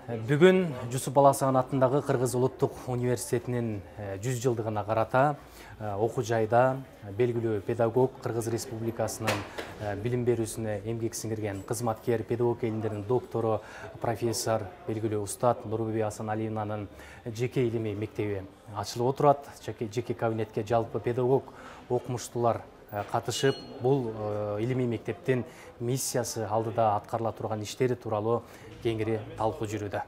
Бүгін Жусуп Баласаган атындагы Кыргыз улуттук университетинин 100 жылдыгына карата окуу жайда белгилүү педагог, Кыргыз Республикасынын билим берүүсүнө эмгек сиңирген кызматкер, педагог элимдердин доктору, профессор, белгилүү устат Нурбеби Асаналиевнанын жеке илимий мектеби ачылып отурат. Жеке кабинетке жалпы педагог окумуштуулар катышып, бул илимий мектептин миссиясы, алдыда аткарыла турган иштери тууралуу кеңири талкуу жүрүүдө.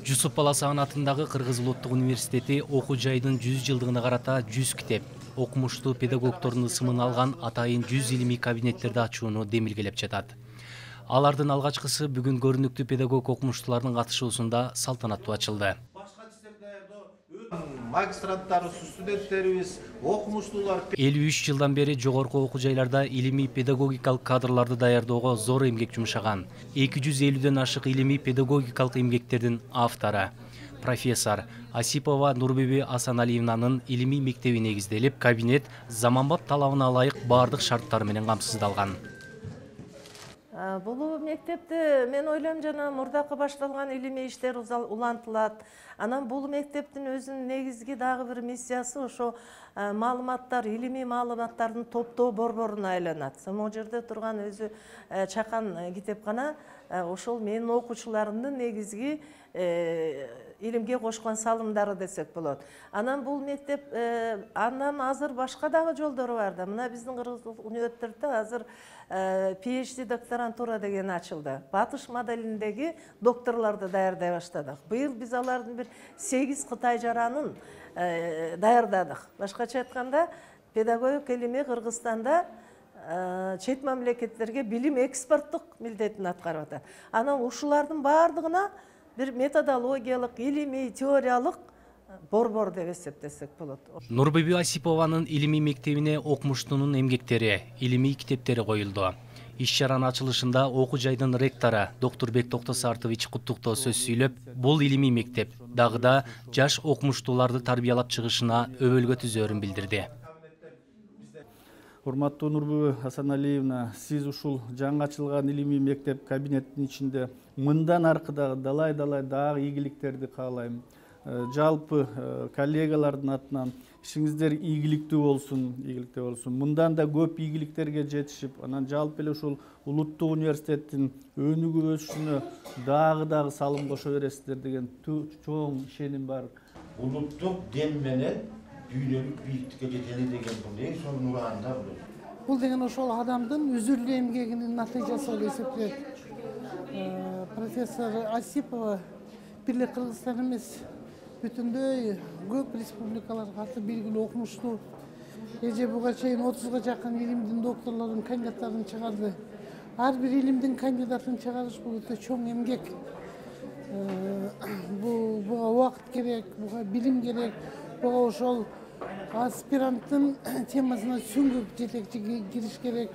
Жусуп Баласаган атындагы Кыргыз улуттук университети окуу жайдын 100 жылдыгына карата 100 китеп, окумуштуу педагогдордун ысымын алган атайын 100 илимий кабинеттерди ачууну демилгелеп жатат. Алардын алгачкысы бүгүн көрүнүктүү педагог окумуштуулардын катышуусунда салтанаттуу ачылды. Магистранттарыбыз, студенттерибиз, окумуштуулар 53 жылдан бери жогорку окуу жайларда илимий педагогикалык кадрларды даярдоого зор эмгек жумшаган. 250ден ашык илимий педагогикалык эмгектердин автору профессор Осипова Нурбеби Асаналиевнанын илимий мектеби негизделип, кабинет заманбап талабына ылайык бардык шарттар менен камсыздалган. Бул мектепте мен ойлойм жана мурдакы башталган илимий иштер улантылат. Анан бул мектептин өзүнүн негизги дагы бир миссиясы ошо маалыматтар, илимий маалыматтардын топтоо борборуна айланат. Могу жерде турган өзү чакан китепкана ошол менин окуучуларымдын негизги илимге кошкон салымдары десек болот. Анан бул мектеп андан азыр башка дагы жолдору бар да. Мына биздин Кыргыз университетте азыр PhD докторантура деген ачылды. Батыш моделиндеги докторлорду даярдай баштадык. Быйыл биз алардын бир 8 Кытай жаранын даярдадык. Башкача айтканда, педагог илими Кыргызстанда чет мамлекеттерге билим экспорттук милдетин аткарып атат. Анан ушулардын бардыгына бир методологиялык, илимий, теориялык борбор деп эсептесек болот. Нурбеби Осипованын илимий мектебине окумуштуунун эмгектери, илимий китептери коюлду. Иш-чаранын ачылышында окуу жайдын ректору Доктурбек Токтосартович куттуктоо сөз сүйлөп, бул илимий мектеп дагыда жаш окумуштууларды тарбиялап чыгышына өбөлгө түзөрүн билдирди. Урматтуу Нурбеби Асаналиевна, сиз ушул жаңы ачылган илимий мектеп кабинеттин ичинде мындан аркыдагы далай дагы ийгиликтерди каалайм. Жалпы коллегалардын атынан ишиңиздер ийгиликтүү болсун. Мындан да көп ийгиликтерге жетишип, анан жалпы эле ушул улуттук университеттин өнүгүп өсүшүнө дагы салым кошо бересиздер деген чоң ишеним бар. улуттук дем менен дүйнөлүк бийиктикке жетели деген бул эң сонун ураанда бул. Бул деген ошол адамдын үзүрлүү эмгегинин натыйжасы болуп эсептелет. Профессор Осипова бир эле Кыргызстан эмес, бүтүндөй көп республикаларга аты белгилүү окумуштуу. Эже буга чейин 30га жакын илимдин докторлорун, кандидаттарын чыгарды. Ар бир илимдин кандидатын чыгарыш бул өтө чоң эмгек. Буга убакыт керек, буга билим керек, буга ошол аспиранттын темасына сүңгүп жетекчи кириш керек.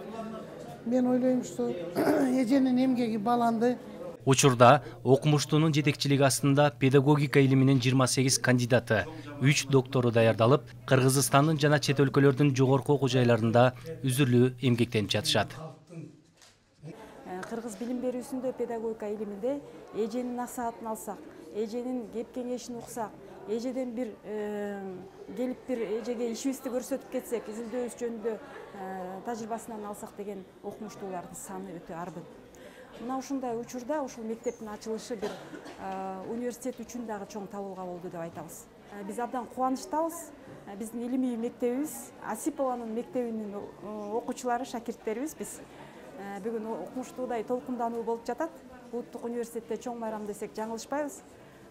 Мен ойлойм, что эженин эмгеги баланды. Учурда окумуштуунун жетекчилиги астында педагогика илиминин 28 кандидаты, 3 доктору даярдалып, Кыргызстандын жана чет өлкөлөрдүн жогорку окуу жайларында үзүрлүү эмгектенип жатышат. Кыргыз билим берүүсүндө педагогика илиминде эженин насаатын алсак, эженин кеп кеңешин уксак, эжеден бир келип бир эжеге ишибизди көрсөтүп кетсек, изилдөөбүз жөнүндө тажрыйбасынан алсак деген окумуштуулардын саны өтө арбын. Мына ушундай учурда ушул мектептин ачылышы бир университет үчүн дагы чоң табылга болду деп айтабыз. Биз абдан кубанычтабыз. Биздин илимий мектебибиз, Осипованын мектебинин окуучулары, шакирттерибиз биз бүгүн окумуштуудай толкундануу болуп жатат. Улуттук университетте чоң байрам десек жаңылышпайбыз.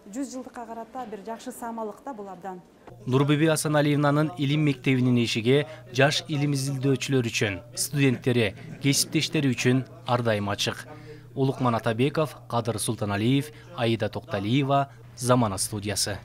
100 жылдыкка карата бир жакшы самалык да бул абдан. Нурбеби Асаналиевнанын илим мектебинин эшиги жаш илим изилдөөчүлөр үчүн, студенттери, кесиптештери үчүн ар дайым ачык. Улукман Атабеков, Кадыр Султаналиев, Аида Токталиева, Замана студиясы.